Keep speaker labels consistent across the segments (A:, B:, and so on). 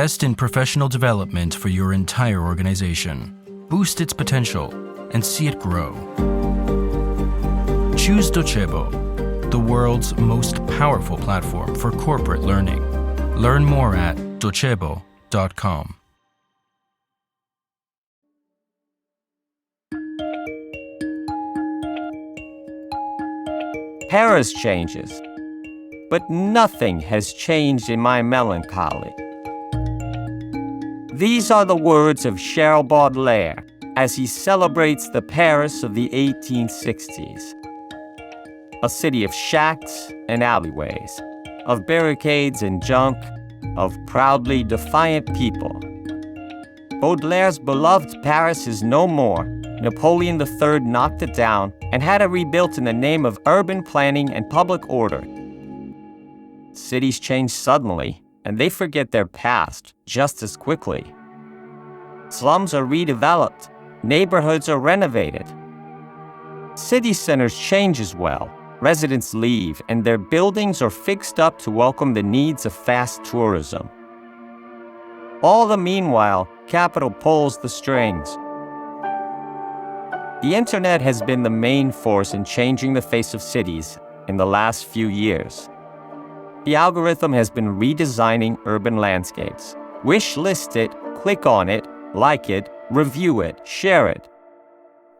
A: Invest in professional development for your entire organization. Boost its potential and see it grow. Choose Docebo, the world's most powerful platform for corporate learning. Learn more at docebo.com.
B: Paris changes, but nothing has changed in my melancholy. These are the words of Charles Baudelaire as he celebrates the Paris of the 1860s. A city of shacks and alleyways, of barricades and junk, of proudly defiant people. Baudelaire's beloved Paris is no more. Napoleon III knocked it down and had it rebuilt in the name of urban planning and public order. Cities change suddenly, and they forget their past just as quickly. Slums are redeveloped, neighborhoods are renovated. City centers change as well. Residents leave, and their buildings are fixed up to welcome the needs of fast tourism. All the meanwhile, capital pulls the strings. The internet has been the main force in changing the face of cities in the last few years. The algorithm has been redesigning urban landscapes. Wish list it, click on it, like it, review it, share it.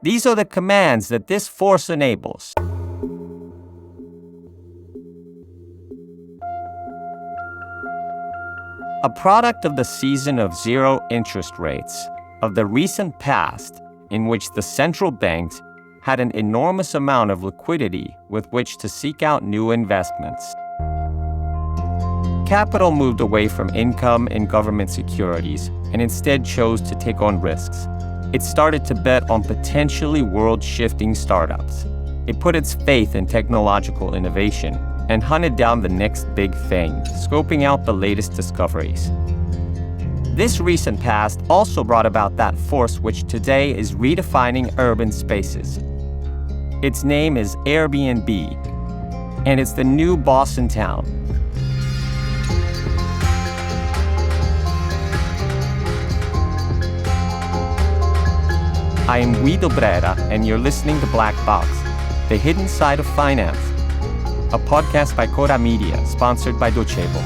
B: These are the commands that this force enables. A product of the season of zero interest rates, of the recent past, in which the central banks had an enormous amount of liquidity with which to seek out new investments. Capital moved away from income in government securities and instead chose to take on risks. It started to bet on potentially world-shifting startups. It put its faith in technological innovation and hunted down the next big thing, scoping out the latest discoveries. This recent past also brought about that force which today is redefining urban spaces. Its name is Airbnb, and it's the new boss in town. I am Guido Brera, and you're listening to Black Box, The Hidden Side of Finance, a podcast by Cora Media, sponsored by Docebo.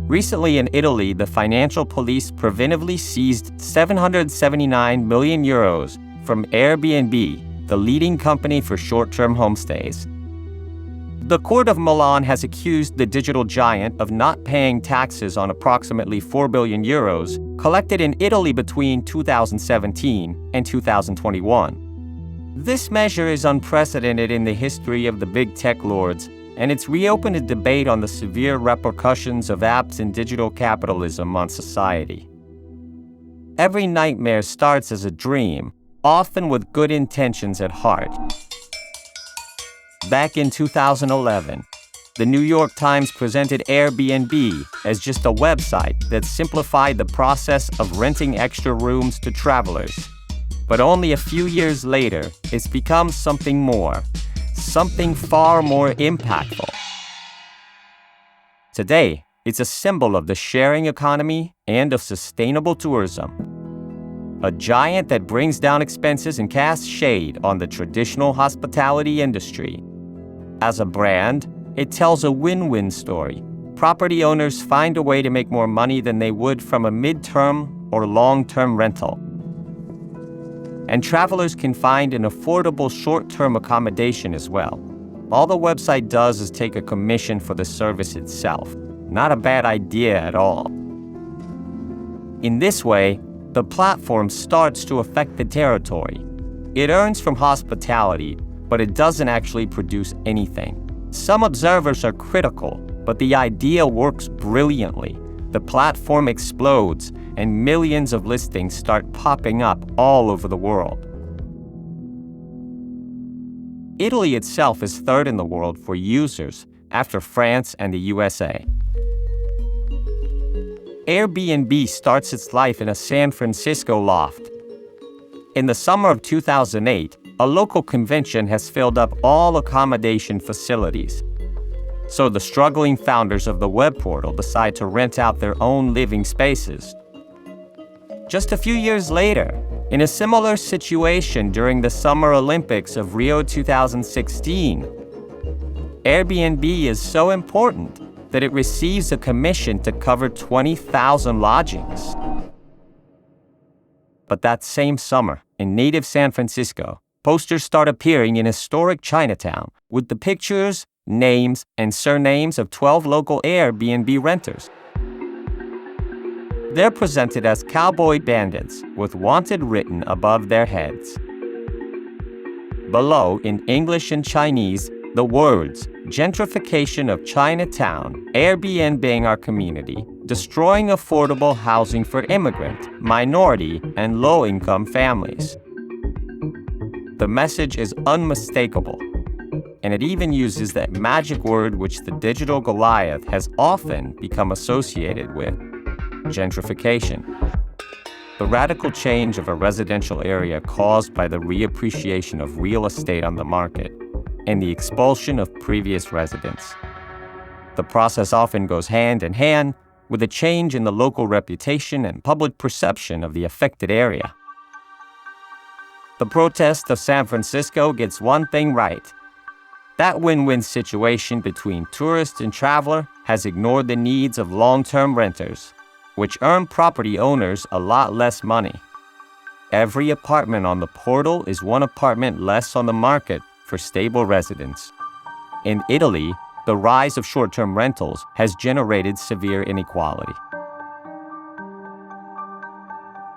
B: Recently in Italy, the financial police preventively seized 779 million euros from Airbnb, the leading company for short-term homestays. The court of Milan has accused the digital giant of not paying taxes on approximately 4 billion euros collected in Italy between 2017 and 2021. This measure is unprecedented in the history of the big tech lords, and it's reopened a debate on the severe repercussions of apps and digital capitalism on society. Every nightmare starts as a dream, often with good intentions at heart. Back in 2011, the New York Times presented Airbnb as just a website that simplified the process of renting extra rooms to travelers. But only a few years later, it's become something more, something far more impactful. Today, it's a symbol of the sharing economy and of sustainable tourism. A giant that brings down expenses and casts shade on the traditional hospitality industry. As a brand, it tells a win-win story. Property owners find a way to make more money than they would from a mid-term or long-term rental. And travelers can find an affordable short-term accommodation as well. All the website does is take a commission for the service itself. Not a bad idea at all. In this way, the platform starts to affect the territory. It earns from hospitality, but it doesn't actually produce anything. Some observers are critical, but the idea works brilliantly. The platform explodes, and millions of listings start popping up all over the world. Italy itself is third in the world for users, after France and the USA. Airbnb starts its life in a San Francisco loft. In the summer of 2008, a local convention has filled up all accommodation facilities. So the struggling founders of the web portal decide to rent out their own living spaces. Just a few years later, in a similar situation during the Summer Olympics of Rio 2016, Airbnb is so important that it receives a commission to cover 20,000 lodgings. But that same summer, in native San Francisco, posters start appearing in historic Chinatown with the pictures, names, and surnames of 12 local Airbnb renters. They're presented as cowboy bandits with wanted written above their heads. Below, in English and Chinese, the words, gentrification of Chinatown, Airbnb-ing our community, destroying affordable housing for immigrant, minority, and low-income families. The message is unmistakable, and it even uses that magic word which the digital Goliath has often become associated with, gentrification. The radical change of a residential area caused by the reappreciation of real estate on the market and the expulsion of previous residents. The process often goes hand in hand with a change in the local reputation and public perception of the affected area. The protest of San Francisco gets one thing right. That win-win situation between tourist and traveler has ignored the needs of long-term renters, which earn property owners a lot less money. Every apartment on the portal is one apartment less on the market for stable residents. In Italy, the rise of short-term rentals has generated severe inequality.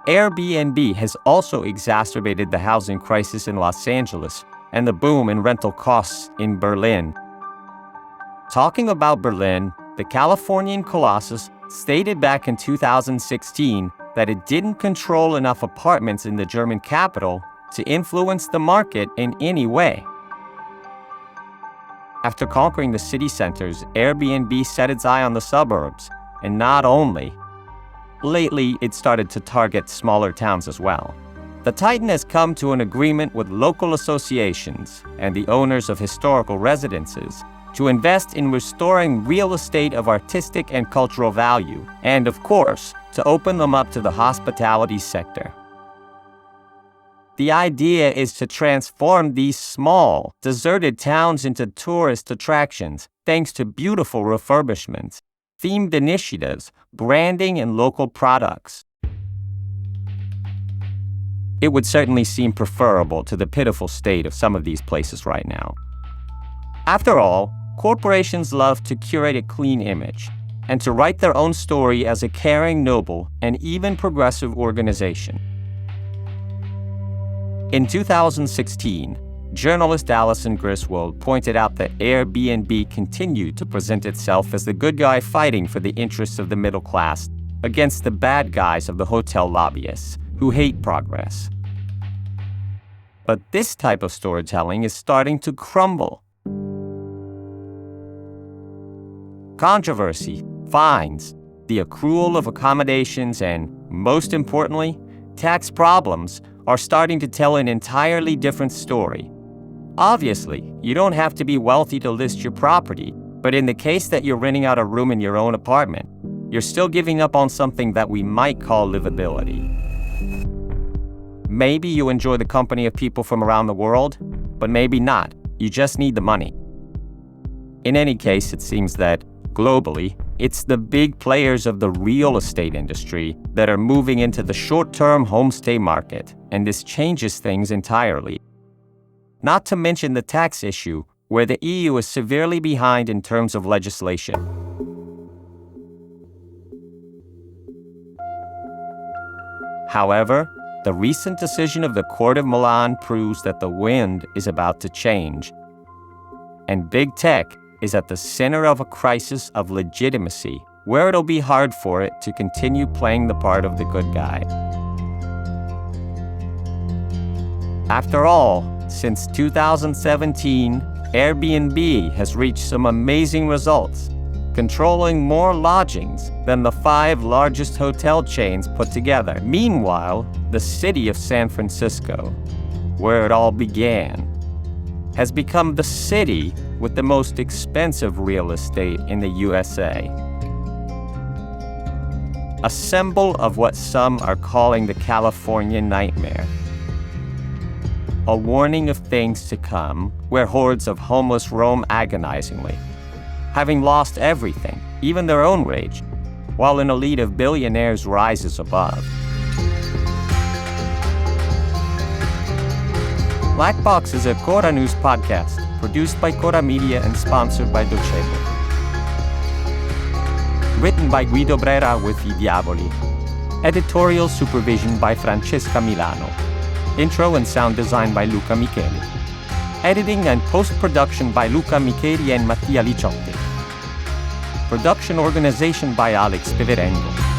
B: Airbnb has also exacerbated the housing crisis in Los Angeles and the boom in rental costs in Berlin. Talking about Berlin, the Californian colossus stated back in 2016 that it didn't control enough apartments in the German capital to influence the market in any way. After conquering the city centers, Airbnb set its eye on the suburbs, and not only. Lately, it started to target smaller towns as well. The Titan has come to an agreement with local associations and the owners of historical residences to invest in restoring real estate of artistic and cultural value, and of course, to open them up to the hospitality sector. The idea is to transform these small, deserted towns into tourist attractions thanks to beautiful refurbishments, themed initiatives, branding, and local products. It would certainly seem preferable to the pitiful state of some of these places right now. After all, corporations love to curate a clean image and to write their own story as a caring, noble, and even progressive organization. In 2016, journalist Alison Griswold pointed out that Airbnb continued to present itself as the good guy fighting for the interests of the middle class against the bad guys of the hotel lobbyists who hate progress. But this type of storytelling is starting to crumble. Controversy, fines, the accrual of accommodations, and, most importantly, tax problems are starting to tell an entirely different story. Obviously, you don't have to be wealthy to list your property, but in the case that you're renting out a room in your own apartment, you're still giving up on something that we might call livability. Maybe you enjoy the company of people from around the world, but maybe not. You just need the money. In any case, it seems that, globally, it's the big players of the real estate industry that are moving into the short-term homestay market, and this changes things entirely. Not to mention the tax issue, where the EU is severely behind in terms of legislation. However, the recent decision of the Court of Milan proves that the wind is about to change, and big tech is at the center of a crisis of legitimacy, where it'll be hard for it to continue playing the part of the good guy. After all, since 2017, Airbnb has reached some amazing results, controlling more lodgings than the 5 largest hotel chains put together. Meanwhile, the city of San Francisco, where it all began, has become the city with the most expensive real estate in the USA. A symbol of what some are calling the Californian nightmare. A warning of things to come, where hordes of homeless roam agonizingly, having lost everything, even their own wage, while an elite of billionaires rises above. Black Box is a Cora News podcast, produced by Cora Media and sponsored by Docebo. Written by Guido Brera with I Diavoli. Editorial supervision by Francesca Milano. Intro and sound design by Luca Micheli. Editing and post-production by Luca Micheli and Mattia Liciotti. Production organization by Alex Peverengo.